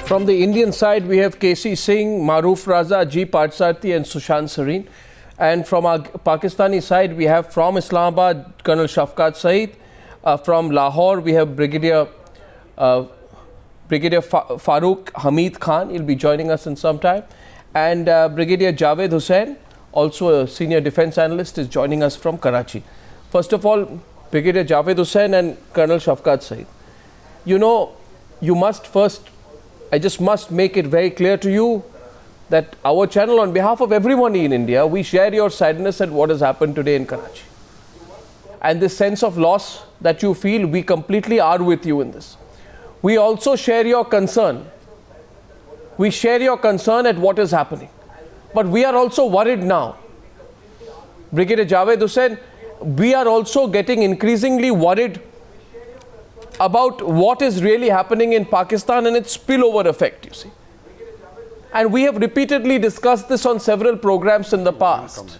From the Indian side, we have KC Singh, Maroof Raza, G. Patsarthi and Sushant Sareen. And from our Pakistani side, we have from Islamabad, Colonel Shafqat Saeed. From Lahore, we have Brigadier Farooq Hamid Khan. He'll be joining us in some time. And Brigadier Javed Hussain, also a senior defense analyst, is joining us from Karachi. First of all, Brigadier Javed Hussain and Colonel Shafqat Saeed. You know, you must first, I just must make it very clear to you that our channel, on behalf of everyone in India, we share your sadness at what has happened today in Karachi. And this sense of loss that you feel, we completely are with you in this. We also share your concern. We share your concern at what is happening. But we are also worried now. Brigadier Javed Hussain, we are also getting increasingly worried about what is really happening in Pakistan and its spillover effect, you see. And we have repeatedly discussed this on several programs in the past.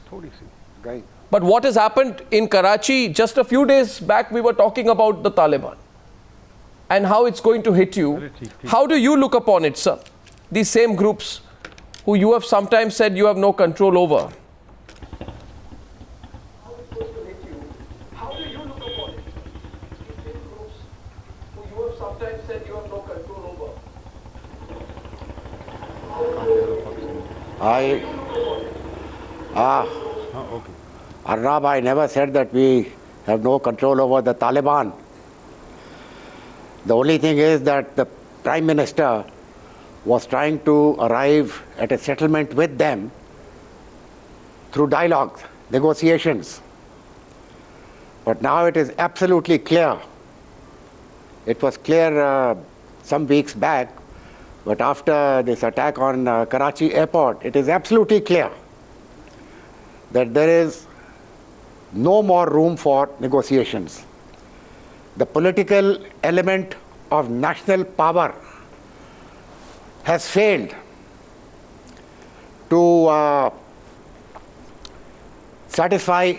But what has happened in Karachi, just a few days back, we were talking about the Taliban and how it's going to hit you. How do you look upon it, sir? These same groups who you have sometimes said you have no control over. Arnab, I never said that we have no control over the Taliban. The only thing is that the Prime Minister was trying to arrive at a settlement with them through dialogue, negotiations. But now it is absolutely clear. It was clear some weeks back, but after this attack on Karachi Airport, it is absolutely clear that there is no more room for negotiations. The political element of national power has failed to satisfy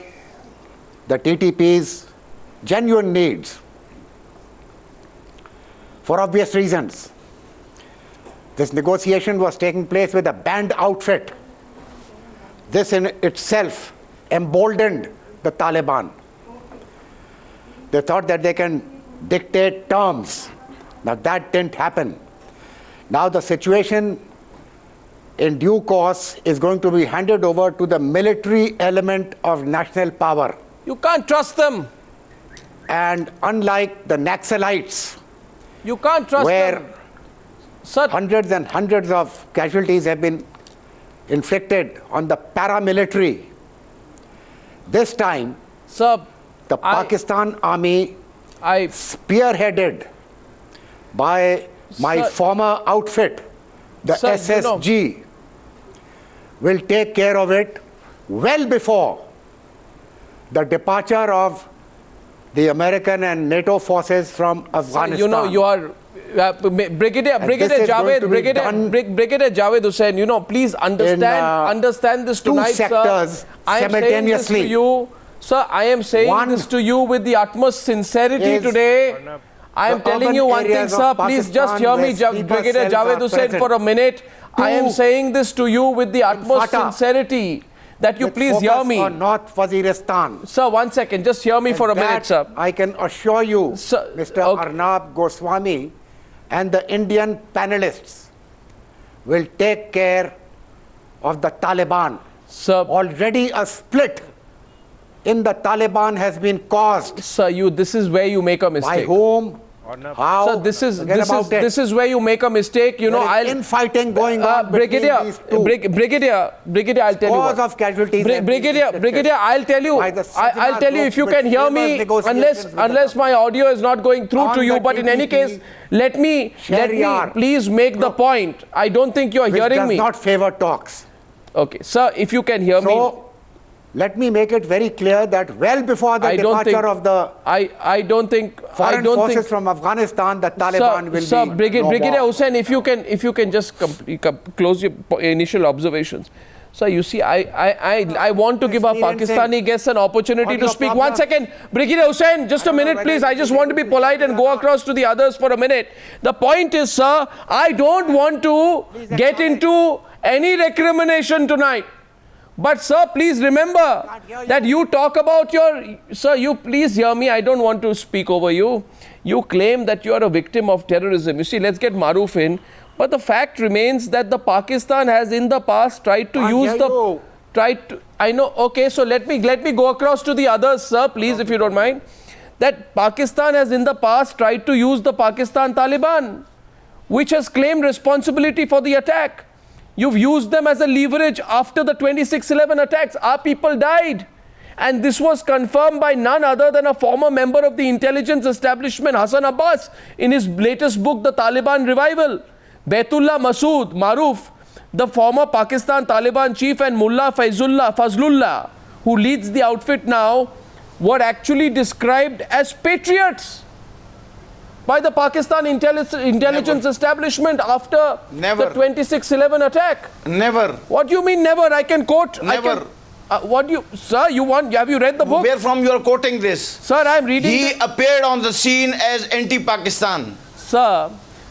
the TTP's genuine needs for obvious reasons. This negotiation was taking place with a banned outfit. This in itself emboldened the Taliban. They thought that they can dictate terms. Now that didn't happen. Now the situation in due course is going to be handed over to the military element of national power. You can't trust them. And unlike the Naxalites, you can't trust where them. Sir, hundreds and hundreds of casualties have been inflicted on the paramilitary. This time, sir, the Pakistan Army, spearheaded by my former outfit, the SSG, will take care of it well before the departure of the American and NATO forces from Afghanistan. Sir, you know, you are Brigadier Javed Hussain, you know, please understand this tonight, two sectors sir. I am simultaneously. saying this to you, sir, I am saying this to you with the utmost sincerity today. I am telling you one thing, sir. Please just hear me, Brigadier Javed Hussain, for a minute. I am saying this to you with the utmost sincerity. That you please hear me. On North Waziristan. Sir, one second. Just hear me for a minute, sir. I can assure you, sir, Mr. Arnab Goswami and the Indian panelists will take care of the Taliban. Sir, already a split in the Taliban has been caused. Sir, this is where you make a mistake. By whom? How? Sir, this is where you make a mistake. You know, infighting going on Brigadier, between these two. Brigadier, I'll tell you. Cause of casualties. Brigadier, I'll tell you. I'll tell you if you can hear me, unless my audio is not going through to you. But in any case, let me please make the point. I don't think you are hearing me. Does not favor talks. Okay, sir, if you can hear me. Let me make it very clear that well before the departure of the foreign forces from Afghanistan, the Taliban will be no Brigadier more. Hussain, if you can just close your initial observations. Sir, you see, I want to give our Pakistani guests an opportunity to speak. 1 second. Brigadier Hussain, just a minute, please. I just want to be polite and go across to the others for a minute. The point is, sir, I don't want to get into any recrimination tonight. But, sir, please remember that you talk about your... Sir, you please hear me. I don't want to speak over you. You claim that you are a victim of terrorism. You see, let's get Maruf in. But the fact remains that the Pakistan has in the past tried to use the... I know, okay, so let me go across to the others, sir, please, if you don't mind. That Pakistan has in the past tried to use the Pakistan Taliban, which has claimed responsibility for the attack. You've used them as a leverage after the 26/11 attacks. Our people died. And this was confirmed by none other than a former member of the intelligence establishment, Hassan Abbas, in his latest book, The Taliban Revival. Baitullah Masood Maruf, the former Pakistan Taliban chief, and Mullah Fazlullah, who leads the outfit now, were actually described as patriots by the Pakistan intelligence establishment after the 26/11 attack. Never. What do you mean never? I can quote. Never. What do you, sir, you want, have you read the book? Where from you are quoting this? Sir, I am reading. He appeared on the scene as anti-Pakistan. Sir,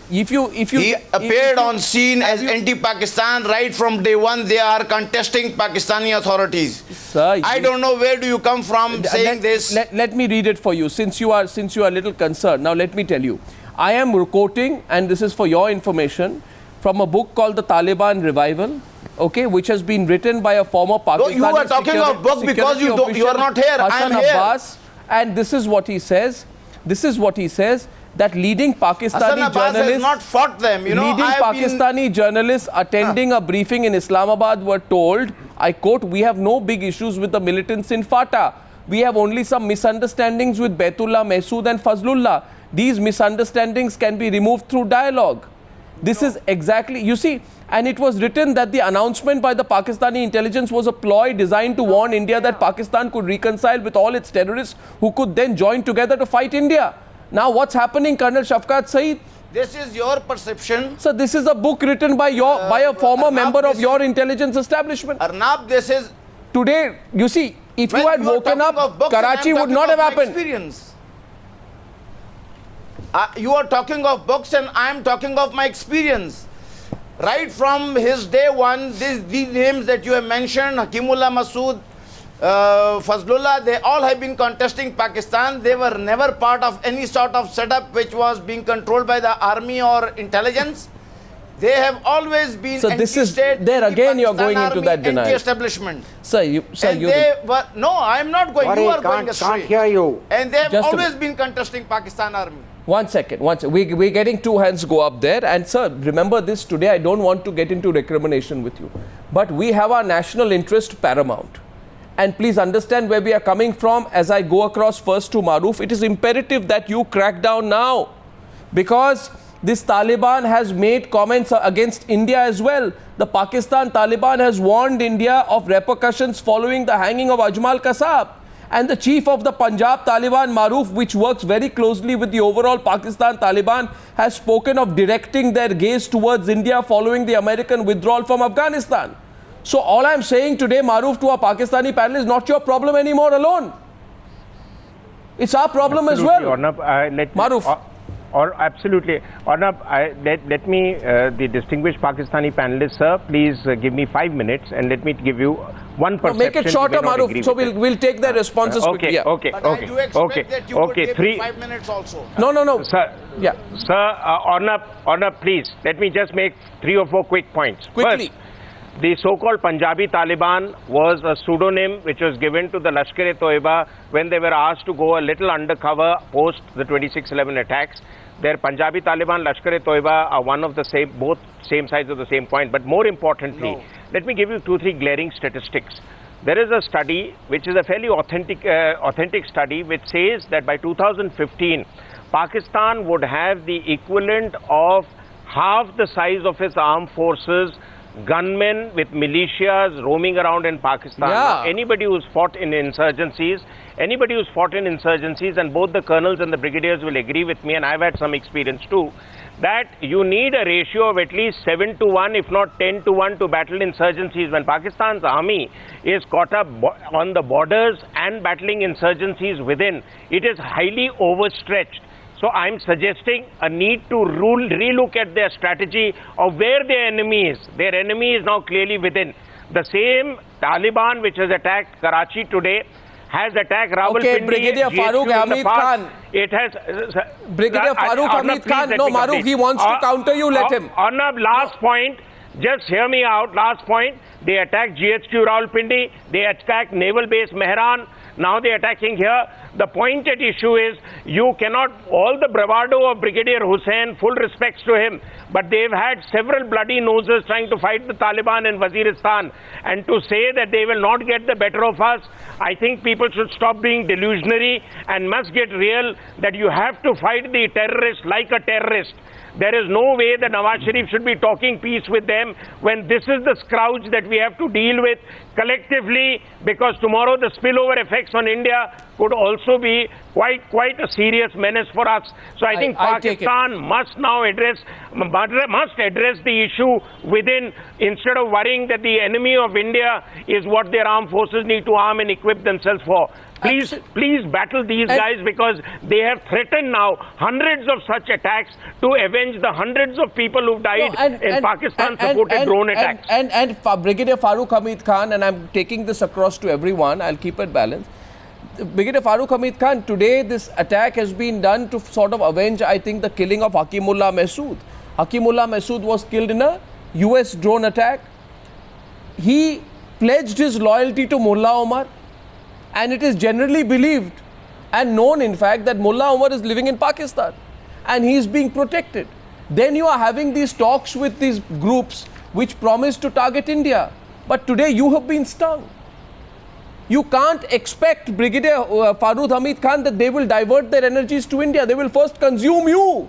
if you he appeared on scene as anti-Pakistan right from day one. They are contesting Pakistani authorities. Sir, I don't know where do you come from saying this. Let me read it for you, since you are a little concerned. Now let me tell you, I am quoting, and this is for your information, from a book called The Taliban Revival, okay, which has been written by a former Pakistani you are talking of book because you are not here. I am here. Abbas, and this is what he says. This is what he says, that leading Pakistani journalists has not fought them. You know, leading Pakistani journalists attending a briefing in Islamabad were told, I quote, "We have no big issues with the militants in FATA. We have only some misunderstandings with Baitullah Mehsud and Fazlullah. These misunderstandings can be removed through dialogue." This is exactly, you see, and it was written that the announcement by the Pakistani intelligence was a ploy designed to warn India that Pakistan could reconcile with all its terrorists who could then join together to fight India. Now what's happening, Colonel Shafqat Saeed? This is your perception. So this is a book written by a former member of your intelligence establishment. Arnab, this is... Today, you see, if you had woken up, Karachi would not have happened. Experience. You are talking of books and I am talking of my experience. Right from his day one, these names that you have mentioned, Hakimullah Mehsud, Fazlullah, they all have been contesting Pakistan. They were never part of any sort of setup which was being controlled by the army or intelligence. They have always been anti-state. There again you are going into that denial. Anti-establishment. Sir, no, I am not going. You are going astray. Can't hear you. And they have always been contesting Pakistan army. 1 second. We're getting two hands go up there. And sir, remember this today. I don't want to get into recrimination with you. But we have our national interest paramount. And please understand where we are coming from as I go across first to Maruf. It is imperative that you crack down now. Because this Taliban has made comments against India as well. The Pakistan Taliban has warned India of repercussions following the hanging of Ajmal Kasab. And the chief of the Punjab Taliban, Maruf, which works very closely with the overall Pakistan Taliban, has spoken of directing their gaze towards India following the American withdrawal from Afghanistan. So all I'm saying today, Maruf, to our Pakistani panel, is not your problem anymore alone. It's our problem as well. Arnab, Maruf. Absolutely. Arnab, let me, the distinguished Pakistani panelists, sir, please give me 5 minutes and let me give you one perception. Make it shorter, Maruf, so we'll take their responses quickly. Yeah. Okay. But I do expect that you would give me 5 minutes also. No. Sir, yeah. Sir, Arnab, please, let me just make 3 or 4 quick points. Quickly. First, the so-called Punjabi Taliban was a pseudonym which was given to the Lashkar-e-Toiba when they were asked to go a little undercover post the 26/11 attacks. Their Punjabi Taliban, Lashkar-e-Toiba are one of the same, both same sides of the same coin. But more importantly, let me give you 2-3 glaring statistics. There is a study which is a fairly authentic study which says that by 2015, Pakistan would have the equivalent of half the size of its armed forces, gunmen with militias roaming around in Pakistan. Yeah. Now, anybody who's fought in insurgencies, and both the colonels and the brigadiers will agree with me, and I've had some experience too, that you need a ratio of at least 7-1, if not 10-1, to battle insurgencies. When Pakistan's army is caught up on the borders and battling insurgencies within, it is highly overstretched. So I'm suggesting a need to relook at their strategy of where their enemy is. Their enemy is now clearly within. The same Taliban which has attacked Karachi today has attacked Rawalpindi. Okay, Brigadier Farooq Hamid Khan. It has... Brigadier Farooq Hamid Khan. No, Maruf, he wants to counter you. Let him. On a last point, just hear me out. Last point. They attacked GHQ Rawalpindi. They attacked Naval Base Mehran. Now they're attacking here. The point at issue is you cannot, all the bravado of Brigadier Hussain, full respects to him, but they've had several bloody noses trying to fight the Taliban in Waziristan. And to say that they will not get the better of us, I think people should stop being delusionary and must get real that you have to fight the terrorist like a terrorist. There is no way that Nawaz Sharif should be talking peace with them when this is the scourge that we have to deal with collectively, because tomorrow the spillover effects on India could also be quite a serious menace for us. So I think Pakistan must now address the issue within, instead of worrying that the enemy of India is what their armed forces need to arm and equip themselves for. Please battle these guys, because they have threatened now hundreds of such attacks to avenge the hundreds of people who died in Pakistan-supported drone attacks. And Brigadier Farooq Hamid Khan, and I'm taking this across to everyone, I'll keep it balanced. Brigadier Farooq Hamid Khan, today this attack has been done to sort of avenge, I think, the killing of Hakimullah Mehsud. Hakimullah Mehsud was killed in a US drone attack. He pledged his loyalty to Mullah Omar. And it is generally believed and known, in fact, that Mullah Omar is living in Pakistan and he is being protected. Then you are having these talks with these groups which promise to target India. But today you have been stung. You can't expect, Brigadier Farooq Hamid Khan, that they will divert their energies to India. They will first consume you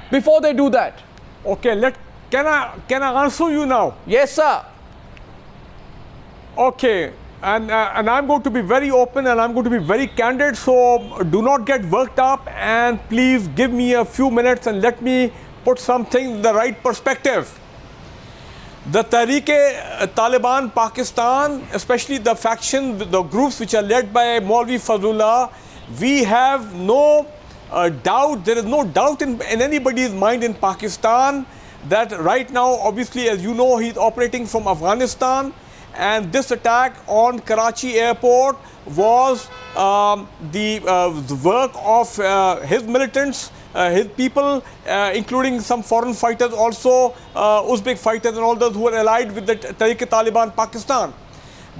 before they do that. Okay, can I answer you now? Yes, sir. Okay. And I'm going to be very open and I'm going to be very candid, so do not get worked up and please give me a few minutes and let me put something in the right perspective. The Tehreek-e-Taliban Pakistan, especially the faction, the groups which are led by Maulvi Fazlullah, we have no doubt, there is no doubt in anybody's mind in Pakistan that right now, obviously, as you know, he's operating from Afghanistan. And this attack on Karachi Airport was the work of his militants, his people, including some foreign fighters also, Uzbek fighters and all those who are allied with the Tehreek-e-Taliban Pakistan.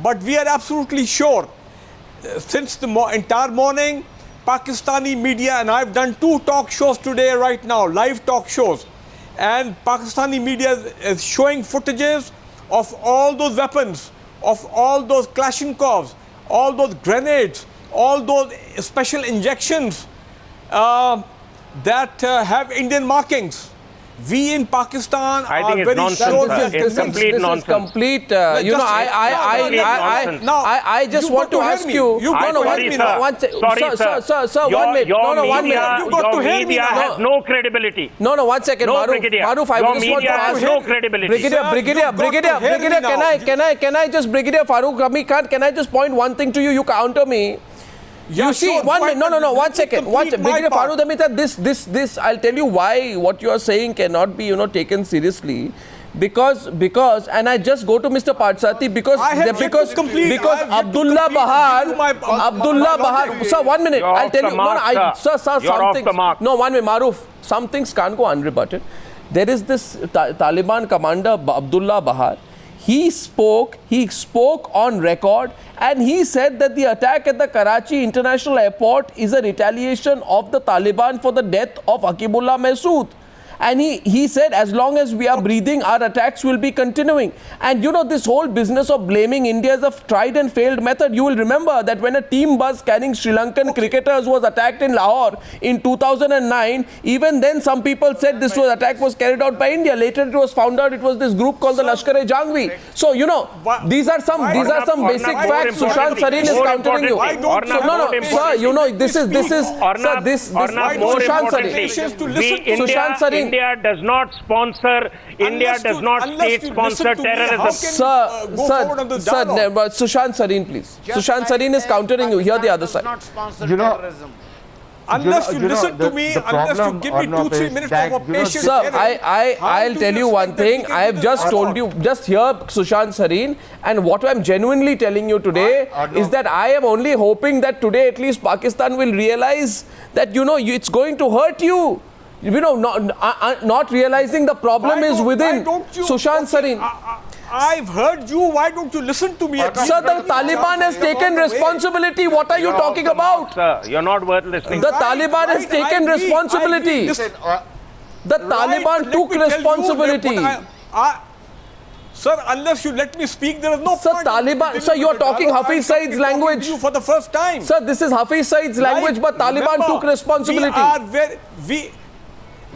But we are absolutely sure, since the entire morning, Pakistani media, and I've done 2 talk shows today right now, live talk shows, and Pakistani media is showing footages of all those weapons, of all those Kalashnikovs, all those grenades, all those special injections that have Indian markings. We in Pakistan are very sure that this is complete. You know, I just want to ask you. You got to hear me now. Sir, 1 minute. No, 1 minute. You got to hear me now. Has no credibility. No, 1 second. Maruf, I just want to ask. No credibility. Brigadier, can I just, Brigadier Farooq Hamid Khan, can I just point one thing to you? You counter me. Yeah, you see, sure, 1 minute. No, 1 second. Brigadier Farooq Hamid Khan, this, I'll tell you why what you are saying cannot be, taken seriously. Because, and I just go to Mr. Patsati because Abdullah Bahar, sir, 1 minute. I'll tell you. Sir, something. No, 1 minute, Maruf. Some things can't go unrebutted. There is this Taliban commander, Abdullah Bahar. He spoke on record and he said that the attack at the Karachi International Airport is a retaliation of the Taliban for the death of Hakimullah Mehsud. And he said, as long as we are breathing, our attacks will be continuing. And you know, this whole business of blaming India is a tried and failed method. You will remember that when a team bus carrying Sri Lankan cricketers was attacked in Lahore in 2009, even then some people said this attack was carried out by India. Later it was found out it was this group called the Lashkar-e-Jhangvi. So, you know, these are some basic facts. Sushant Sareen is countering you. Sir, you know, this is Sushant Sareen. India does not sponsor, India does not state sponsor terrorism. Sushant Sareen, please. Sushant Sareen is countering you. Here the other side. Not sponsor terrorism. Unless you listen to me, unless you give me 2-3 minutes of patience. Sir, I'll tell you one thing. I have just told you, just hear Sushant Sareen, and what I'm genuinely telling you today is that I am only hoping that today at least Pakistan will realize that, you know, it's going to hurt you. You know, not realizing the problem is within. Sushant Sareen. I've heard you. Why don't you listen to me? Sir, the Taliban has taken responsibility. What are you talking about? Sir, you're not worth listening. The Taliban has taken responsibility. The Taliban took responsibility. Sir, unless you let me speak, there is no Sir, point. Taliban, sir, you are talking Hafiz Saeed's language. For the first time. Sir, this is Hafiz Saeed's language, but Taliban took responsibility.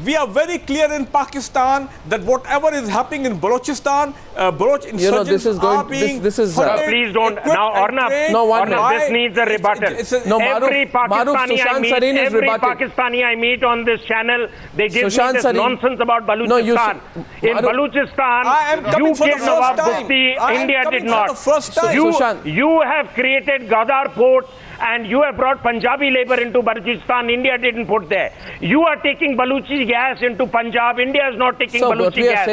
We are very clear in Pakistan that whatever is happening in Balochistan, Baloch insurgents, you know, this is going. This is. Please don't. Now, Arnab, no, 1 minute. This needs a rebuttal. Every Pakistani I meet on this channel, they give me this nonsense about Balochistan. In Balochistan, you killed Nawab Bukti, India did not. You have created Gadar port, and you have brought Punjabi labor into Balochistan. India didn't put there. You are taking Baluchi gas into Punjab. India is not taking Baluchi gas.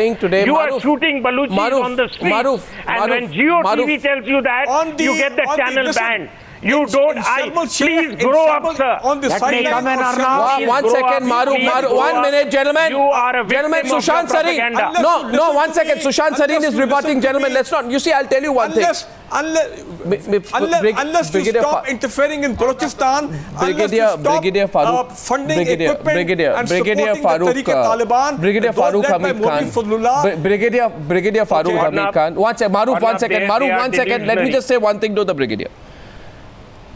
You are shooting Baluchis on the street. And when Geo TV tells you that, you get the channel banned. You don't. Please grow up, sir. On the sideline. 1 second, Maruf. 1 minute, gentlemen. You are a victim of Sushant Sareen. No, 1 second. Sushant Sareen is rebutting, gentlemen. Let's not. You see, I'll tell you one thing. Unless you stop interfering in Balochistan, Brigadier Farooq, funding equipment and supporting the Tehreek-e-Taliban, Brigadier Farooq Hamid Khan, Brigadier Farooq Hamid Khan. 1 second, Maruf, 1 second. Maruf, 1 second. Let me just say one thing to the Brigadier.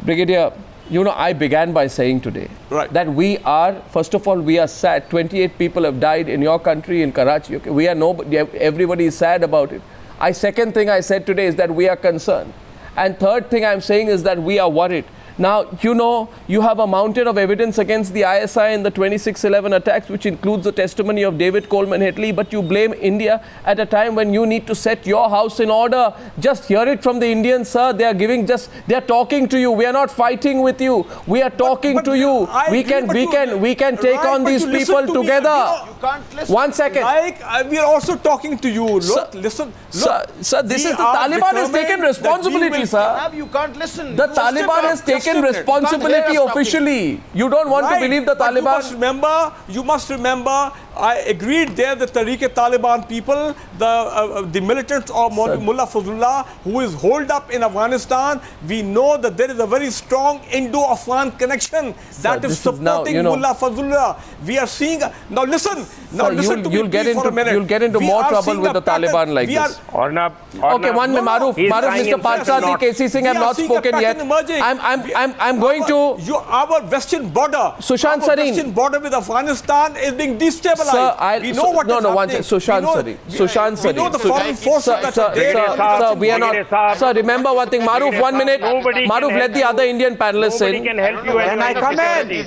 Brigadier, you know, I began by saying today that we are, first of all, we are sad. 28 people have died in your country, in Karachi. Okay? We are nobody, everybody is sad about it. Second thing I said today is that we are concerned. And third thing I'm saying is that we are worried. Now, you know, you have a mountain of evidence against the ISI in the 26/11 attacks, which includes the testimony of David Coleman Hetley, but you blame India at a time when you need to set your house in order. Just hear it from the Indians, sir. They are talking to you. We are not fighting with you. We are talking to you. We can take on these people together. You can't listen. 1 second. We are also talking to you. Look, listen. Sir, this is the Taliban has taken responsibility, sir. You can't listen. The Taliban has taken responsibility officially. You don't want to believe the Taliban? You must remember, I agreed there the Tehreek-e-Taliban people, the militants of Mullah Fazlullah, who is holed up in Afghanistan. We know that there is a very strong Indo-Afghan connection that is supporting Mullah Fazlullah. We are seeing, now listen to me for a minute. You'll get into more trouble with the Taliban like this. Okay, 1 minute, Maruf, Mr. Patsati, KC Singh have not spoken yet. I'm going to... Our western border, Sushant Sareen. Western border with Afghanistan is being destabilized. Sir, we know what is happening. Sushant Sareen. We know the foreign forces that are there. Sir, we are not... Sir, remember one thing. Maruf, 1 minute. Maruf, let the other Indian panelists in. Can help you. Can I come in?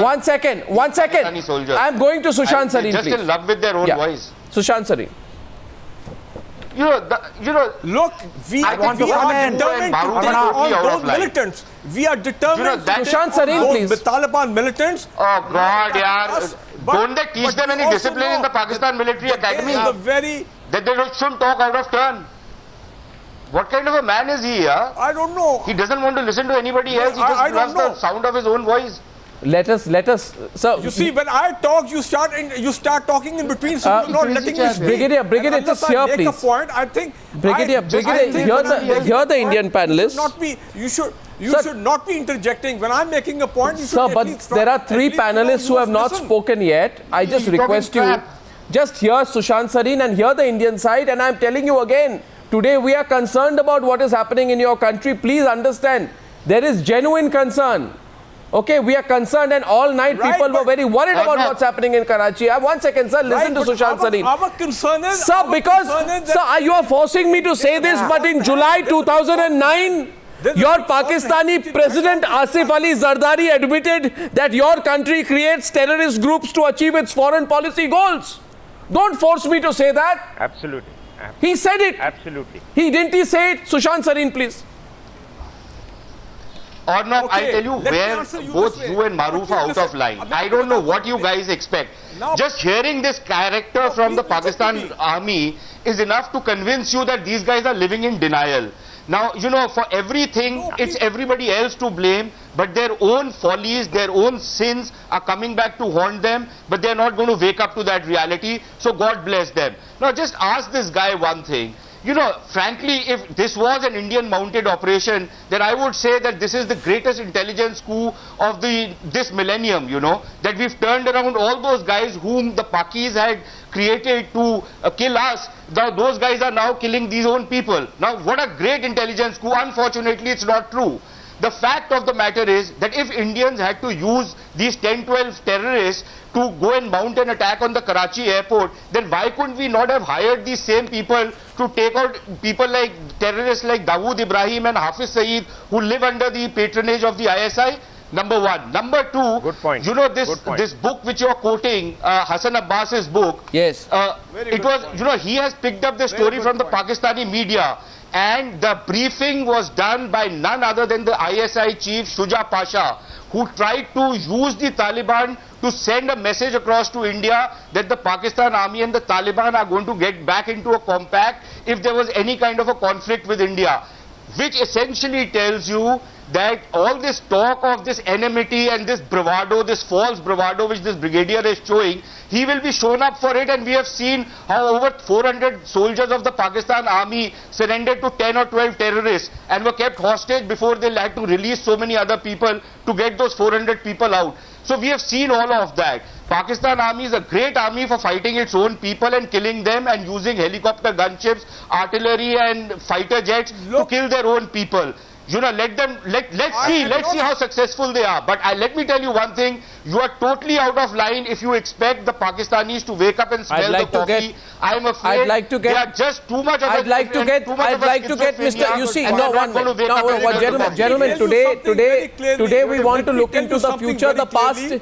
1 second. 1 second. I'm going to Sushant Sareen, please. Just in love with their own voice. Sushant Sareen. Look, we are determined to take on those militants. We are determined to Sushant Sareen, please. The Taliban militants. Oh God, yaar. Don't they teach them any discipline in the Pakistan military academy? That they shouldn't talk out of turn. What kind of a man is he? I don't know. He doesn't want to listen to anybody else. He just loves the sound of his own voice. let us, sir. You see, when I talk, you start talking in between, so you're not letting me speak. Brigadier, just here, please. Make a point, I think. Brigadier, hear the Indian panelists. You should not be interjecting. When I'm making a point, you should. Sir, but there are three panelists who have not spoken yet. I just request you, just hear Sushant Sareen and hear the Indian side. And I'm telling you again, today we are concerned about what is happening in your country. Please understand, there is genuine concern. Okay, we are concerned, and all night people were very worried about what's happening in Karachi. 1 second, sir. Listen to Sushant Sareen. Our concern is, sir, because sir, you are forcing me to say this, but in July 2009, your Pakistani President Asif Ali Zardari admitted that your country creates terrorist groups to achieve its foreign policy goals. Don't force me to say that. Absolutely. He said it. Absolutely. Didn't he say it? Sushant Sareen, please. Or not, I'll tell you where both you and Maroof are out of line. I don't know what you guys expect. Just hearing this character from the Pakistan army is enough to convince you that these guys are living in denial. Now, you know, for everything, it's everybody else to blame, but their own follies, their own sins are coming back to haunt them, but they're not going to wake up to that reality, so God bless them. Now, just ask this guy one thing. You know, frankly, if this was an Indian mounted operation, then I would say that this is the greatest intelligence coup of this millennium, you know, that we've turned around all those guys whom the Pakis had created to kill us. Now those guys are now killing these own people. Now what a great intelligence coup. Unfortunately, it's not true. The fact of the matter is that if Indians had to use these 10-12 terrorists to go and mount an attack on the Karachi airport, then why couldn't we not have hired these same people to take out people like terrorists like Dawood Ibrahim and Hafiz Saeed, who live under the patronage of the ISI? Number one. Number two, good point. You know, this book which you are quoting, Hassan Abbas's book. Yes. It was, you know, he has picked up the story from the Pakistani media. And the briefing was done by none other than the ISI chief Shuja Pasha, who tried to use the Taliban to send a message across to India that the Pakistan army and the Taliban are going to get back into a compact if there was any kind of a conflict with India, which essentially tells you that all this talk of this enmity and this bravado, this false bravado which this brigadier is showing, he will be shown up for it. And we have seen how over 400 soldiers of the Pakistan army surrendered to 10 or 12 terrorists and were kept hostage before they had to release so many other people to get those 400 people out. So we have seen all of that. Pakistan army is a great army for fighting its own people and killing them and using helicopter gunships, artillery and fighter jets to kill their own people. You know, let's see how successful they are. But let me tell you one thing, you are totally out of line if you expect the Pakistanis to wake up and smell the coffee. I'm afraid they are just too much of a... I'd like to get Mr. You see, gentlemen, today we want to look into the future, the past.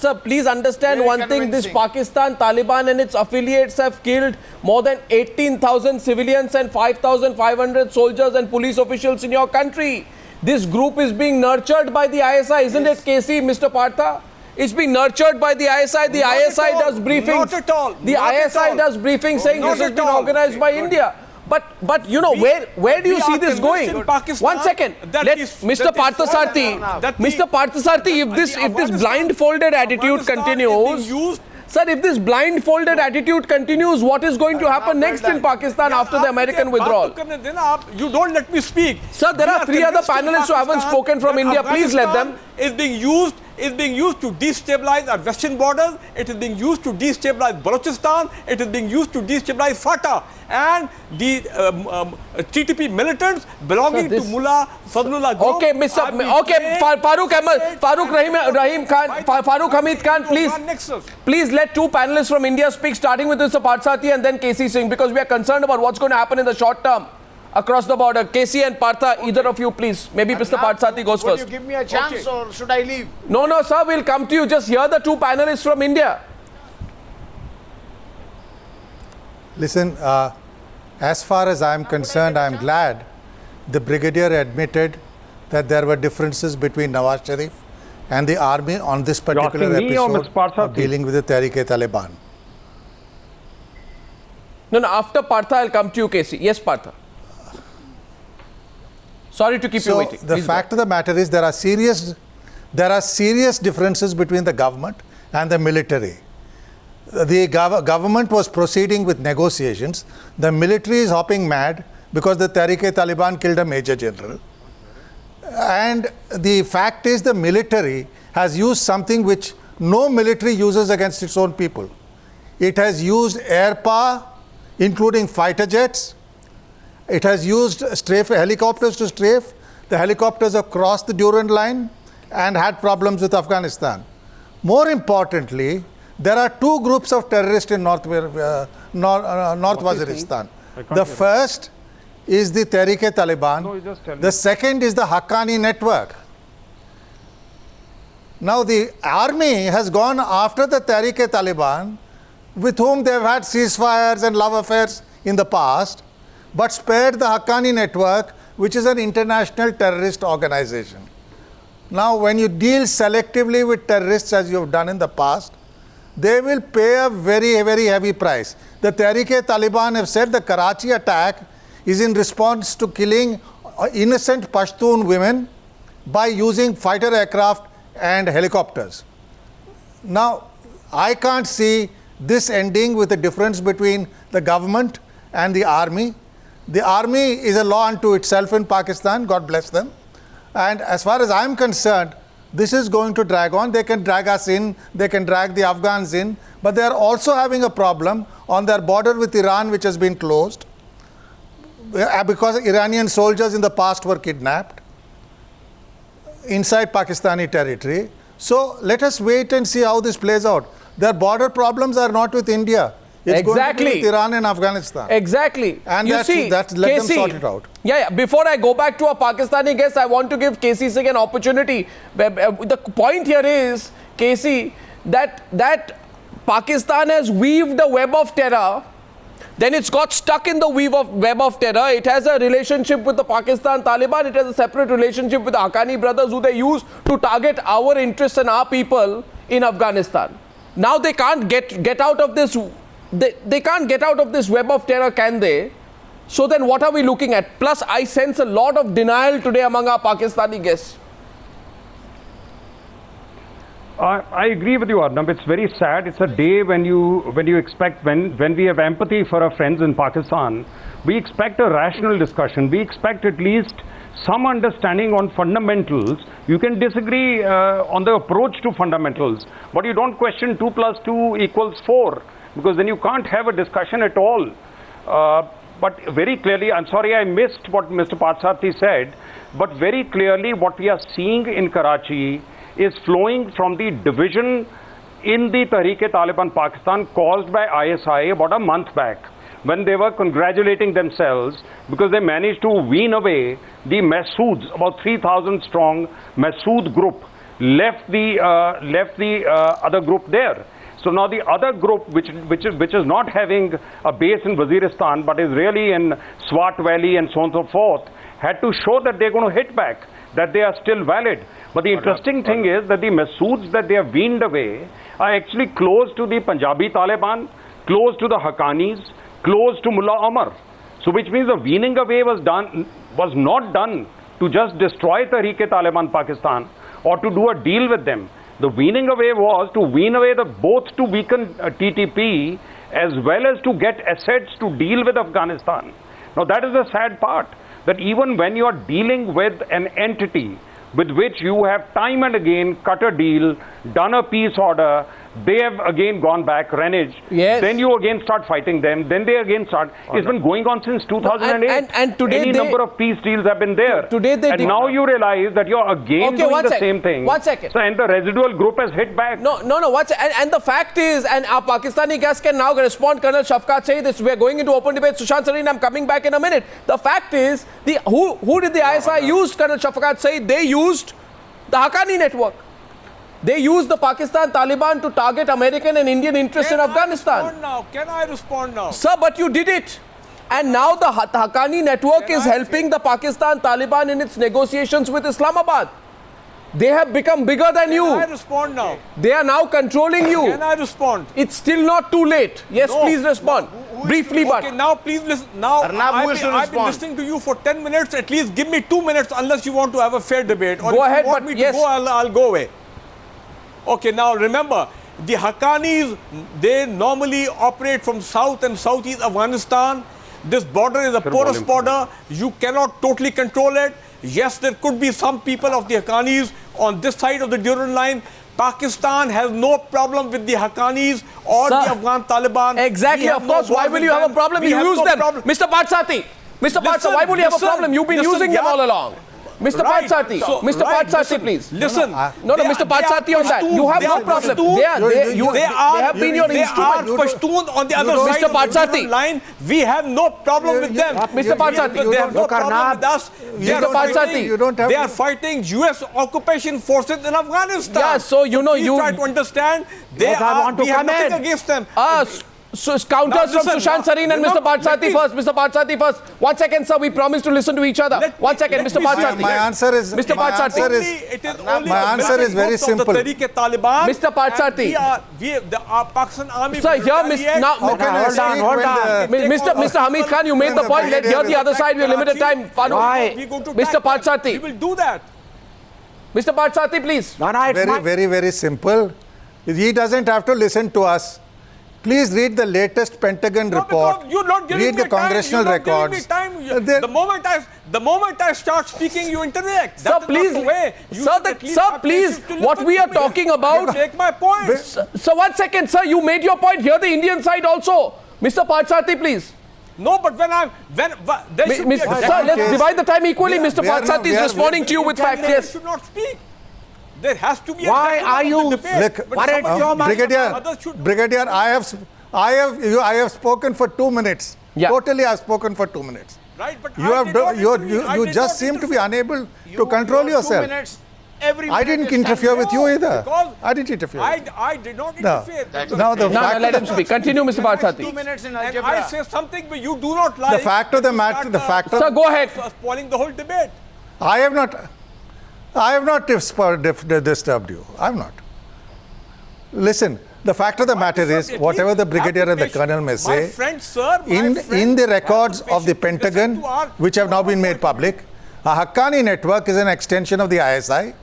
Sir, please understand one thing, this Pakistan, Taliban and its affiliates have killed more than 18,000 civilians and 5,500 soldiers and police officials in your country. This group is being nurtured by the ISI, isn't it, KC, Mr. Partha? It's being nurtured by the ISI. The ISI does briefings. Not at all. The ISI does briefings saying this has been organized by India. But you know, where do you see this going? 1 second. Let Mr. Parthasarthi, if this blindfolded attitude continues, sir, if this blindfolded attitude continues, what is going to happen next in Pakistan after the American withdrawal? You don't let me speak. Sir, there are three other panelists who haven't spoken from India. Please let them. Is being used to destabilize our western borders. It is being used to destabilize Balochistan. It is being used to destabilize FATA and the TTP militants belonging to Mullah Fazlullah Group. Okay, Farooq Hamid Khan, please let two panelists from India speak, starting with Mr. Parthasarthi and then KC Singh, because we are concerned about what's going to happen in the short term across the border. KC and Partha, either of you, please. Maybe Mr. Parthasarthi goes first. Would you give me a chance or should I leave? No, sir, we'll come to you. Just hear the two panelists from India. Listen, as far as I am concerned, I am glad the brigadier admitted that there were differences between Nawaz Sharif and the army on this particular episode of dealing with the Tehreek-e-Taliban. No, after Partha, I'll come to you, KC. Yes, Partha. Sorry to keep you waiting. The fact of the matter is there are serious there are serious differences between the government and the military. The government was proceeding with negotiations. The military is hopping mad because the Tehreek-e-Taliban killed a major general. And the fact is the military has used something which no military uses against its own people. It has used air power, including fighter jets. It has used strafe helicopters to strafe. The helicopters have crossed the Durand line and had problems with Afghanistan. More importantly, there are two groups of terrorists in North Waziristan. The first is the Tehreek-e-Taliban. The second is the Haqqani network. Now the army has gone after the Tehreek-e-Taliban, with whom they have had ceasefires and love affairs in the past, but spared the Haqqani network, which is an international terrorist organization. Now, when you deal selectively with terrorists, as you have done in the past, they will pay a very, very heavy price. The Tehreek-e-Taliban have said the Karachi attack is in response to killing innocent Pashtun women by using fighter aircraft and helicopters. Now, I can't see this ending with a difference between the government and the army. The army is a law unto itself in Pakistan, God bless them. And as far as I'm concerned, this is going to drag on. They can drag us in, they can drag the Afghans in, but they are also having a problem on their border with Iran, which has been closed, because Iranian soldiers in the past were kidnapped inside Pakistani territory. So let us wait and see how this plays out. Their border problems are not with India. It's going to be with Iran and Afghanistan. Exactly. And let them sort it out. Yeah. Before I go back to a Pakistani guest, I want to give KC Singh an opportunity. The point here is, KC, that Pakistan has weaved a web of terror, then it's got stuck in the web of terror. It has a relationship with the Pakistan Taliban. It has a separate relationship with the Haqqani brothers, who they use to target our interests and our people in Afghanistan. Now they can't get out of this. They can't get out of this web of terror, can they? So then what are we looking at? Plus, I sense a lot of denial today among our Pakistani guests. I agree with you, Arnab. It's very sad. It's a day when you expect, when we have empathy for our friends in Pakistan, we expect a rational discussion. We expect at least some understanding on fundamentals. You can disagree on the approach to fundamentals, but you don't question 2 + 2 = 4, because then you can't have a discussion at all. But very clearly, I'm sorry I missed what Mr. Patsati said, but very clearly what we are seeing in Karachi is flowing from the division in the Tehreek-e-Taliban Pakistan caused by ISI about a month back, when they were congratulating themselves because they managed to wean away the Mehsuds. About 3,000 strong Mehsud group left the other group there. So now the other group, which is not having a base in Waziristan but is really in Swat Valley and so on and so forth, had to show that they're going to hit back, that they are still valid. But the interesting thing is that the Mehsuds that they have weaned away are actually close to the Punjabi Taliban, close to the Haqqanis, close to Mullah Omar. So which means the weaning away was not done to just destroy Tehreek-e-Taliban Pakistan or to do a deal with them. The weaning away was to wean away both to weaken TTP as well as to get assets to deal with Afghanistan. Now that is the sad part, that even when you are dealing with an entity with which you have time and again cut a deal, done a peace order, they have again gone back, reneged. Yes. Then you again start fighting them. Then they again start. It's been going on since 2008. And today any number of peace deals have been there. Today they and now you realize that you're again doing the same thing. 1 second. So, and the residual group has hit back. No. And the fact is, and our Pakistani guests can now respond. Colonel Shafqat say this. We're going into open debate. Sushant Sareen, I'm coming back in a minute. The fact is, who did the ISI use? Colonel Shafqat say they used the Haqqani network. They used the Pakistan Taliban to target American and Indian interests in Afghanistan. Can I respond now? Sir, but you did it. And now the Haqqani network is helping the Pakistan Taliban in its negotiations with Islamabad. They have become bigger than you. Can I respond now? They are now controlling you. Can I respond? It's still not too late. Yes, please respond. Who Briefly, but... Okay, now please listen. Now, Arnab, who is to I've been respond? listening to you for 10 minutes. At least give me 2 minutes unless you want to have a fair debate. Or Go if ahead, you want but me yes. to go, I'll go away. Okay, now remember, the Haqqanis, they normally operate from South and Southeast Afghanistan. This border is a porous border. You cannot totally control it. Yes, there could be some people of the Haqqanis on this side of the Durand line. Pakistan has no problem with the Haqqanis or Sir, the Afghan Taliban. Exactly, of course. Why will you have a problem? You use them. Mr. Patsati, why would you have a problem? You've been using them all along. Mr. Patsati, Mr. Patsati, please. Listen. No, Mr. Patsati on that. You have no problem. They have been your instrument. They are Pashtun on the other side Mr. of the Patsati. line. We have no problem with them. Mr. Patsati. They have no problem with us. Mr. Patsati. They are fighting US occupation forces in Afghanistan. Yeah, so you know, you try to understand. We have nothing against them. So counters from Sushant Sareen and Mr. Patsati first. Mr. Patsati first. 1 second, sir. We promise to listen to each other. 1 second, Mr. Patsati. My answer is... Mr. Patsati. My answer is very simple. Tehreek-e-Taliban. Mr. Patsati. The Pakistan Army... Sir, here, now... How can I speak when the... Mr. Hamid Khan, you made the point. Let's hear the other side. We have limited time. Mr. Patsati. We will do that. Mr. Patsati, please. Very simple. He doesn't have to listen to us. Please read the latest Pentagon report. You're not giving read me the congressional time. You're not records. giving me time. The moment I start speaking, you interject. Sir, please. Sir, please. What we are talking about. Take my point. So 1 second, sir. You made your point. Hear the Indian side also. Mr. Patsati, please. No, but there should be a Sir, let's divide the time equally. Mr. we are Patsati is responding to you with facts. You Yes. should not speak. There has to be. Why are you? Look, Brigadier, I have spoken for 2 minutes. Yeah. Totally, I have spoken for 2 minutes. Right, but You just seem to be unable to control yourself. 2 minutes. Every I minute didn't is interfere with you either. because I didn't interfere. I did not No. interfere. Now the No, fact let him speak. Continue, Mr. 2 Patsati. minutes in And algebra. I say something, but you do not like. The fact of the matter, Sir, go ahead. Spoiling the whole debate. I have not disturbed you. I have not. Listen, the fact of the matter is, whatever the brigadier and the colonel may say, in the records of the Pentagon, which have now been made public, a Haqqani network is an extension of the ISI.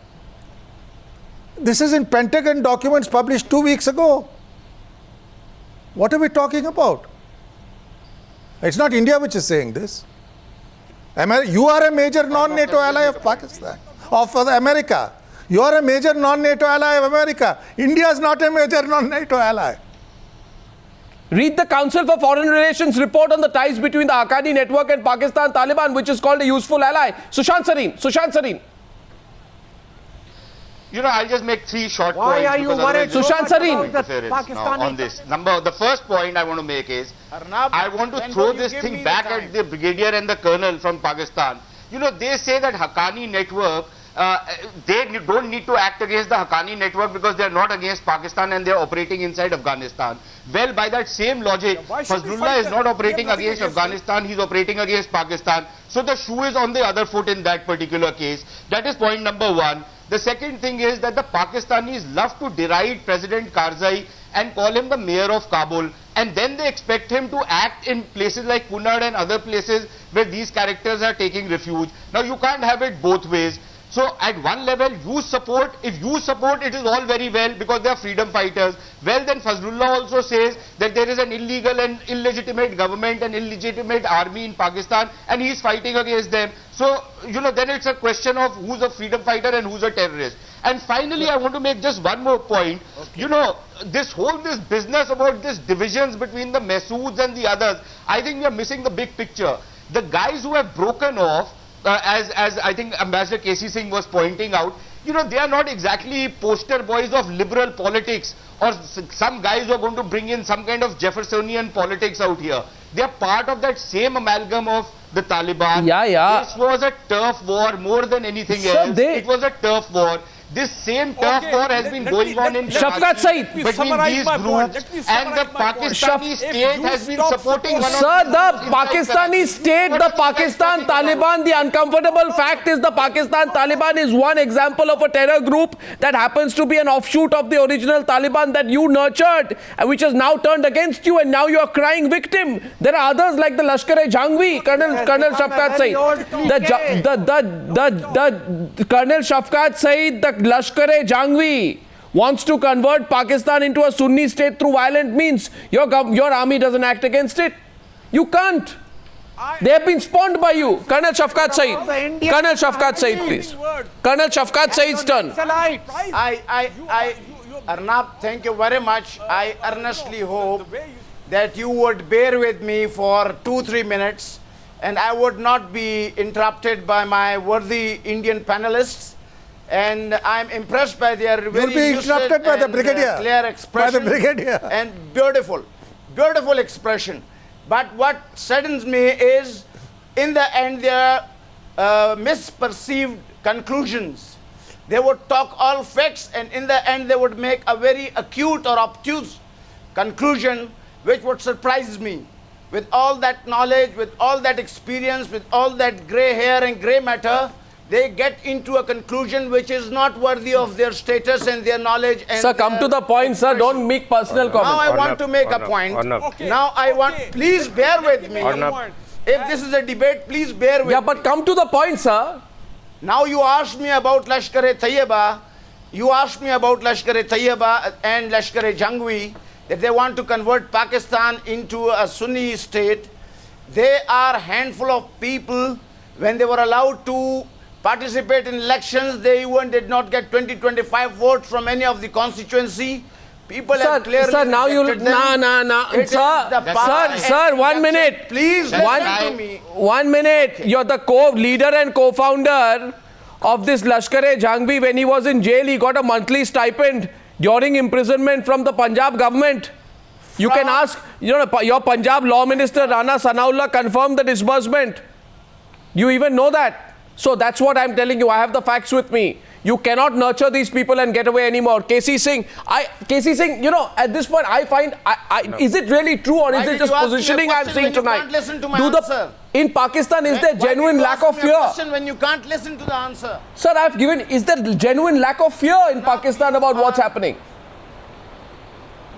This is in Pentagon documents published 2 weeks ago. What are we talking about? It's not India which is saying this. You are a major non-NATO ally of Pakistan, of America. You are a major non-NATO ally of America. India is not a major non-NATO ally. Read the Council for Foreign Relations report on the ties between the Haqqani network and Pakistan Taliban, which is called a useful ally. Sushant Sareen. You know, I'll just make 3 short Why points. are you because worried otherwise Sushant so much Sareen. about the interference now Pakistani on this. The first point I want to make is, Arnab, I want to when throw will you this give thing me back the time? at the brigadier and the colonel from Pakistan. You know, they say that Haqqani network, they don't need to act against the Haqqani network because they are not against Pakistan and they are operating inside Afghanistan. Well, by that same logic, Fazlullah is not operating against Afghanistan, he is operating against Pakistan. So the shoe is on the other foot in that particular case. That is point number 1. The second thing is that the Pakistanis love to deride President Karzai and call him the mayor of Kabul, and then they expect him to act in places like Kunad and other places where these characters are taking refuge. Now you can't have it both ways. So at one level you support, if you support, it is all very well because they are freedom fighters. Well, then Fazlullah also says that there is an illegal and illegitimate government and illegitimate army in Pakistan and he is fighting against them. So, you know, then it's a question of who's a freedom fighter and who's a terrorist. And finally, I want to make just one more point. Okay. You know, this business about this divisions between the Mehsuds and the others, I think we are missing the big picture. The guys who have broken off, as I think Ambassador K.C. Singh was pointing out, you know, they are not exactly poster boys of liberal politics or some guys who are going to bring in some kind of Jeffersonian politics out here. They are part of that same amalgam of the Taliban. Yeah. This was a turf war more than anything else. It was a turf war. this same turf war has been going on in Shafqat Saeed. between these groups, and the Pakistani state has been supporting one of Sir, the the Pakistani state, the Pakistan Taliban, the uncomfortable fact is the Pakistan Taliban is one example of a terror group that happens to be an offshoot of the original Taliban that you nurtured, and which has now turned against you, and now you are crying victim. There are others like the Lashkar-e-Jhangvi, Colonel Shafqat Saeed. The Colonel Shafqat Saeed, the Lashkar-e-Jhangvi wants to convert Pakistan into a Sunni state through violent means. Your army doesn't act against it. You can't. They have been spawned by you. Colonel Shafqat Saeed. Colonel Shafqat Saeed, please. Colonel Shafqat Saeed's turn. Arnab, thank you very much. I earnestly hope that you would bear with me for 2-3 minutes and I would not be interrupted by my worthy Indian panelists. And I'm impressed by their very interrupted by the brigadier. Clear expression. By the brigadier. And beautiful expression. But what saddens me is, in the end, their misperceived conclusions. They would talk all facts, and in the end, they would make a very acute or obtuse conclusion, which would surprise me. With all that knowledge, with all that experience, with all that grey hair and grey matter, they get into a conclusion which is not worthy of their status and their knowledge. And sir, come to the point, sir. Don't make personal comments. Now I want to make a point. Now I want, please bear with me. If this is a debate, please bear with me. Yeah, but come to the point, sir. Now you asked me about Lashkar-e-Taiba. You asked me about Lashkar-e-Taiba and Lashkar-e-Jhangvi, that they want to convert Pakistan into a Sunni state. They are a handful of people. When they were allowed to participate in elections, they even did not get 20-25 votes from any of the constituency. People have clearly sir, now you rejected them. Sir, 1 minute. Please listen to me. 1 minute. You're the co-leader and co-founder of this Lashkar-e-Jhangvi. When he was in jail, he got a monthly stipend during imprisonment from the Punjab government. You can ask, your Punjab Law Minister Rana Sanaullah confirmed the disbursement. You even know that. So that's what I'm telling you. I have the facts with me. You cannot nurture these people and get away anymore. KC Singh, at this point, I find, is it really true or is it just positioning I'm seeing tonight? You can't listen to my answer. In Pakistan, is there genuine lack of fear? When you can't listen to the answer. Sir, is there genuine lack of fear in Pakistan about what's happening?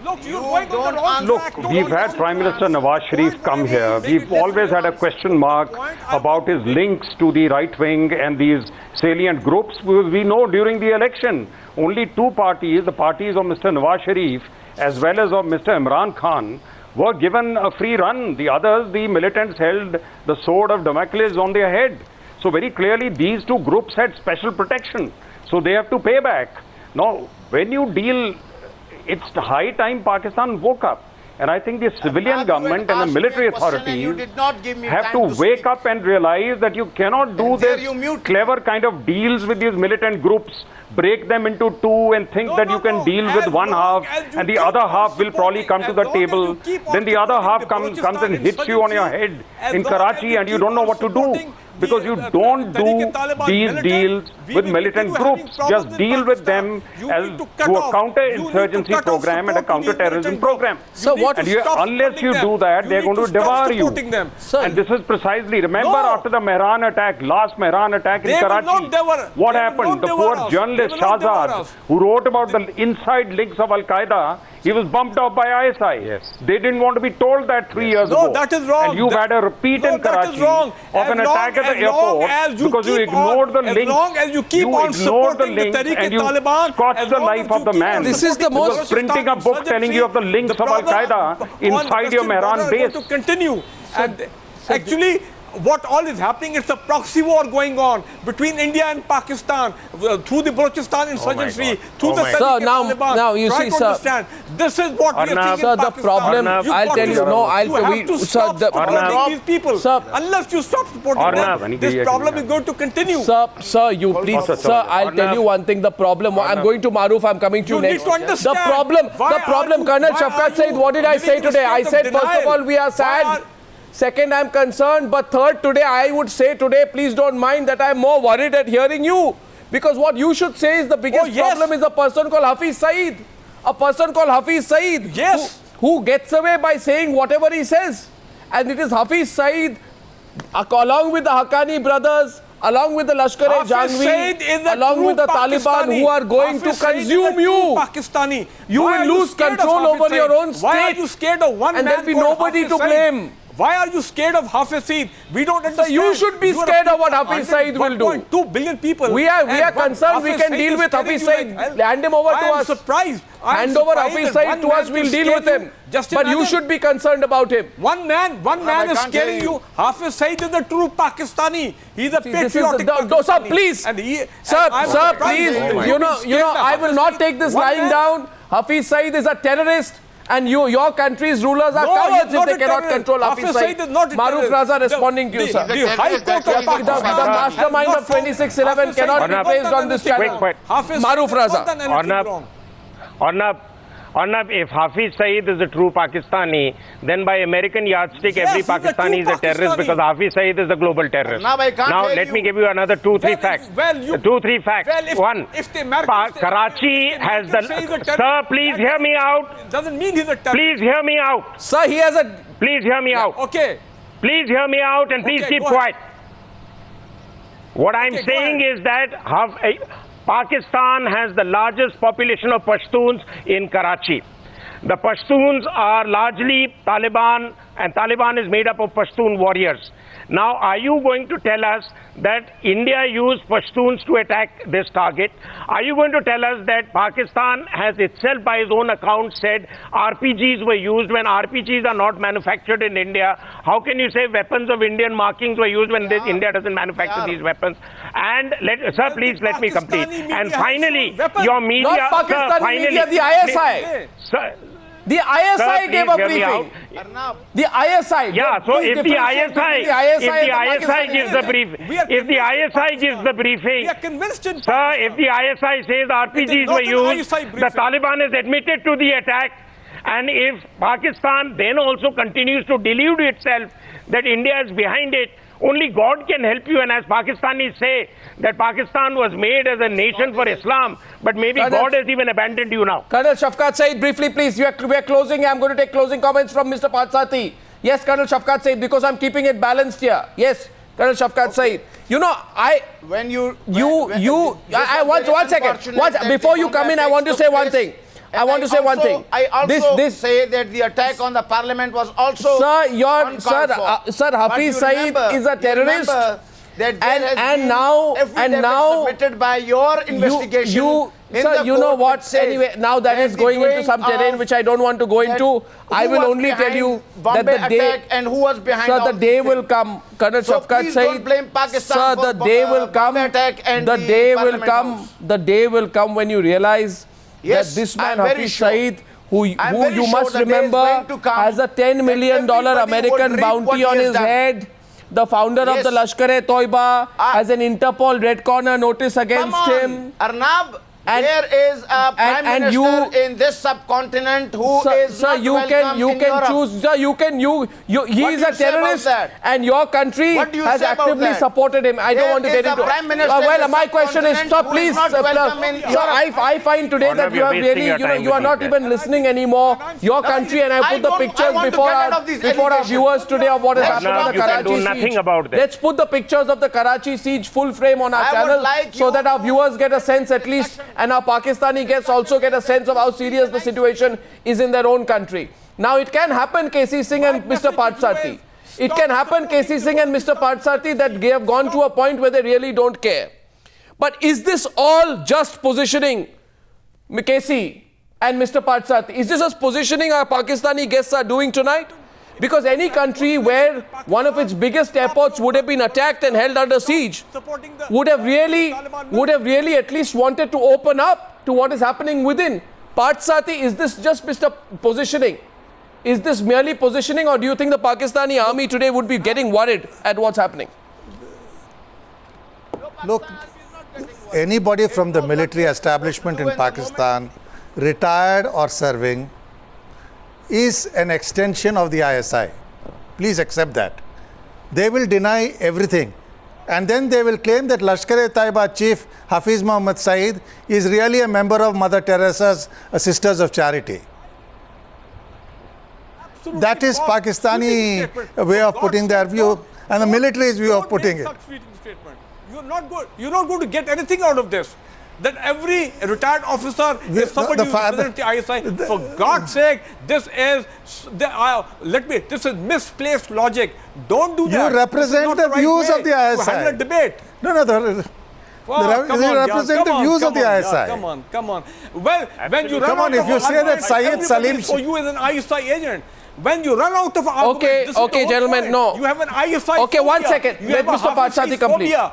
Look, you're going on the wrong track. We've had Prime Minister Nawaz Sharif come here. We've always had a question mark about his links to the right wing and these salient groups, because we know during the election, only two parties, the parties of Mr. Nawaz Sharif as well as of Mr. Imran Khan, were given a free run. The others, the militants, held the sword of Damocles on their head. So very clearly, these two groups had special protection. So they have to pay back. Now, when you deal, it's high time Pakistan woke up. And I think the civilian government and the military authorities have to wake up and realize that you cannot do this clever kind of deals with these militant groups, break them into two and think that you can deal with one half and the other half will probably come to the table. Then the other half comes and hits you on your head in Karachi and you don't know what to do. Because you don't do these deals with militant groups. Just deal with them as to a counter-insurgency program and a counter-terrorism program. So what? Unless you do that, they're going to devour you. And this is precisely, remember after the Mehran attack, last Mehran attack in Karachi, what happened? The poor journalist Shahzad, who wrote about the inside links of Al-Qaeda, he was bumped off by ISI. Yes. They didn't want to be told that 3 years ago. No, that is wrong. And you've had a repeat in Karachi of an attack at the airport because you ignored the link. As long as you keep on supporting the Tehreek-e-Taliban, scorched the life of the man. This is the most... You were printing a book telling you of the links of Al-Qaeda inside your Mehran base. To continue. And actually, what all is happening, it's a proxy war going on between India and Pakistan through the Balochistan insurgency, through the Tehreek-e-Taliban. Now you see, sir, understand. This is what we are seeing sir, in the Pakistan. problem, I'll tell you, no, you have to stop supporting these people. Sir, unless you stop supporting them, this problem is going to continue. Sir, you please, sir, I'll tell you one thing, the problem, I'm going to Maruf, I'm coming to you next. Need to understand. The problem, Colonel Shafqat Saeed, what did I say today? I said, first of all, we are sad. Second, I'm concerned. But third, today, I would say today, please don't mind that I'm more worried at hearing you. Because what you should say is the biggest problem is a person called Hafiz Saeed. A person called Hafiz Saeed. Yes. Who gets away by saying whatever he says. And it is Hafiz Saeed, along with the Haqqani brothers, along with the Lashkar-e-Jhangvi, along with the Taliban, who are going to consume you. Pakistani. You will lose control over your own state. Why are you scared of one man? And there'll be nobody to blame. Why are you scared of Hafiz Saeed? We don't understand. So you should be scared of what Hafiz Saeed will do. 2 billion people. We are concerned. We can deal with Hafiz Saeed. Hand him over to us. I'm surprised. Hand over Hafiz Saeed to us. We'll deal with him. But you should be concerned about him. One man is scaring you. Hafiz Saeed is the true Pakistani. He's a patriotic Pakistani. Sir, please. Sir, please. You know, I will not take this lying down. Hafiz Saeed is a terrorist. And your country's rulers are cowards if they cannot control Hafiz Saeed. Maruf Raza responding to you, sir. The High Court of Pakistan, the mastermind of 2611 cannot be placed on this channel. Maruf Raza. Arnab, if Hafiz Saeed is a true Pakistani, then by American yardstick, every Pakistani is a terrorist because Hafiz Saeed is a global terrorist. Now let me give you another 2-3 facts. 2-3 facts. One, Karachi has the... Sir, please hear me out. Doesn't mean he's a terrorist. Please hear me out. Sir, he has a... Please hear me out. Okay. Please hear me out and please keep quiet. What I'm saying is that Pakistan has the largest population of Pashtuns in Karachi. The Pashtuns are largely Taliban, and Taliban is made up of Pashtun warriors. Now, are you going to tell us that India used Pashtuns to attack this target? Are you going to tell us that Pakistan has itself, by its own account, said RPGs were used when RPGs are not manufactured in India? How can you say weapons of Indian markings were used when India doesn't manufacture these weapons? And, sir, please let me complete. And finally, your media... Not Pakistani media, the ISI. Sir, the ISI gave a briefing. The ISI. Yeah, so if the ISI gives the briefing, we are convinced in sir, if the ISI says RPGs were used, the Taliban has admitted to the attack, and if Pakistan then also continues to delude itself that India is behind it, only God can help you. And as Pakistanis say, that Pakistan was made as a nation for Islam, but maybe God has even abandoned you now. Colonel Shafqat Saeed, briefly please, we are closing. I'm going to take closing comments from Mr. Patsati. Yes, Colonel Shafqat Saeed, because I'm keeping it balanced here. Yes, Colonel Shafqat Saeed. You know, one second. Before you come in, I want to say one thing. I also say that the attack on the parliament was also Sir, Hafiz Saeed is a terrorist. And now submitted by your investigation. Sir, you know what? Anyway, now that is going into some terrain which I don't want to go into. I will only tell you that the day and who was behind the day will come. Colonel Shafqat Saeed, sir, the day will come. The day will come when you realize that this man Hafiz Saeed, who you must remember has a $10 million American bounty on his head, the founder of the Lashkar-e-Taliban has an Interpol Red Corner notice against him. Arnab, there is a prime minister in this subcontinent who is not welcome in Europe. He is a terrorist, and your country has actively supported him. I don't want to get into it. Well, my question is, sir, please, sir, I find today that you have really, you are not even listening anymore. Your country, and I put the pictures before our viewers today of what has happened at the Karachi siege. Let's put the pictures of the Karachi siege full frame on our channel so that our viewers get a sense at least, and our Pakistani guests also get a sense of how serious the situation is in their own country. Now, it can happen, KC Singh and Mr. Patsati. It can happen, KC Singh and Mr. Patsati, that they have gone to a point where they really don't care. But is this all just positioning, KC and Mr. Patsati? Is this just positioning our Pakistani guests are doing tonight? Because any country where one of its biggest airports would have been attacked and held under siege would have really at least wanted to open up to what is happening within. Patsati, is this just Mr. Positioning? Is this merely positioning, or do you think the Pakistani army today would be getting worried at what's happening? Look, anybody from the military establishment in Pakistan, retired or serving, is an extension of the ISI. Please accept that. They will deny everything. And then they will claim that Lashkar-e-Taiba chief Hafiz Mohammed Saeed is really a member of Mother Teresa's Sisters of Charity. Absolutely That is false. Pakistani Statement. way of For putting God's their sake, view, and the military's view of don't putting make it. such sweeping statement. You're not going to get anything out of this. That every retired officer is somebody who represents the ISI. For God's sake, this is this is misplaced logic. Don't do that. You represent the views of the ISI. To handle a debate. No, Come you on, represent the views of the ISI. Come on. Well, when you run Come on, out if you of say that arguments, Syed everybody Salim- is for you as an ISI agent. When you run out of arguments, this is the okay, whole gentlemen, point. no. You have an ISI Okay, one phobia. second. You Let have a Mr. Hafiz Patsati complete. phobia.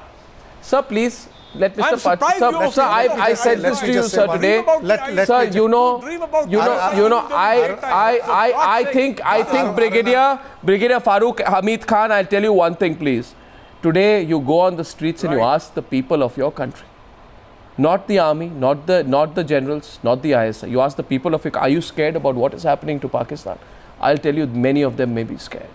Sir, please, let Mr. I'm surprised Patsati. you're Sir, I said Let this me to you, just say sir, one today. thing. Let Sir, me you know, I think Brigadier Farooq Hamid Khan, I'll tell you one thing, please. Today, you go on the streets and you ask the people of your country, not the army, not the generals, not the ISI. You ask the people of your, are you scared about what is happening to Pakistan? I'll tell you, many of them may be scared.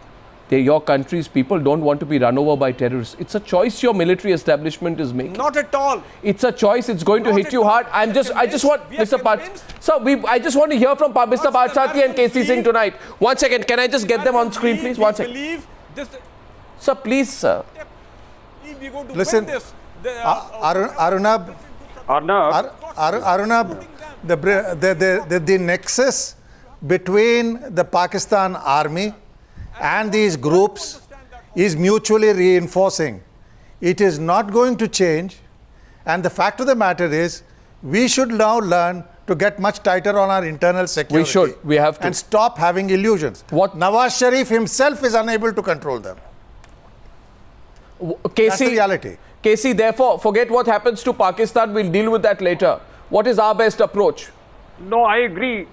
Your country's people don't want to be run over by terrorists. It's a choice your military establishment is making. Not at all. It's a choice. It's going to Not hit at you all. hard. I just want We are Mr. convinced. Sir, I just want to hear from Mr. What's the Patsati and narrative KC Singh we- tonight. One second. Can I just get them on screen, please? One second. Believe this. Sir, please, sir. We're going to Listen, win this. Arunab, Arunab, the nexus between the Pakistan army and these groups is mutually reinforcing. It is not going to change, and the fact of the matter is, we should now learn to get much tighter on our internal security. We should. We have to. And stop having illusions. What- Nawaz Sharif himself is unable to control them. That's the reality. KC, therefore, forget what happens to Pakistan. We'll deal with that later. What is our best approach? No, I agree.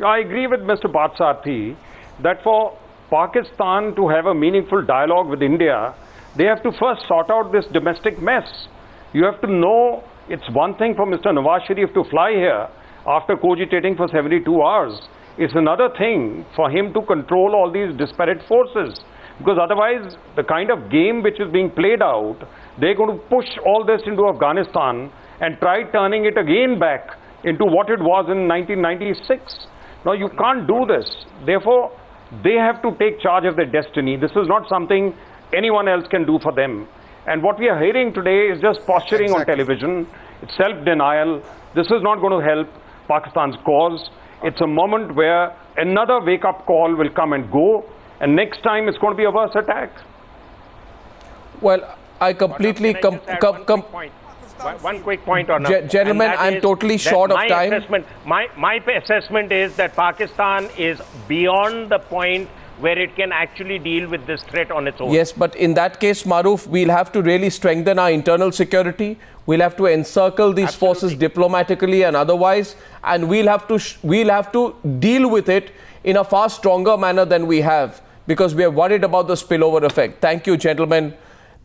I agree with Mr. Patsati that for Pakistan to have a meaningful dialogue with India, they have to first sort out this domestic mess. You have to know it's one thing for Mr. Nawaz Sharif to fly here after cogitating for 72 hours. It's another thing for him to control all these disparate forces. Because otherwise, the kind of game which is being played out, they're going to push all this into Afghanistan and try turning it again back into what it was in 1996. Now, you can't do this. Therefore, they have to take charge of their destiny. This is not something anyone else can do for them. And what we are hearing today is just posturing on television. It's self-denial. This is not going to help Pakistan's cause. It's a moment where another wake-up call will come and go. And next time, it's going to be a worse attack. Well, I completely... One quick point on that. Gentlemen, I'm totally short of time. My assessment is that Pakistan is beyond the point where it can actually deal with this threat on its own. Yes, but in that case, Maruf, we'll have to really strengthen our internal security. We'll have to encircle these forces diplomatically and otherwise, and we'll have to deal with it in a far stronger manner than we have, because we are worried about the spillover effect. Thank you, gentlemen.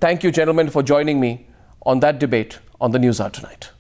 Thank you, gentlemen, for joining me on that debate on the Newshour tonight.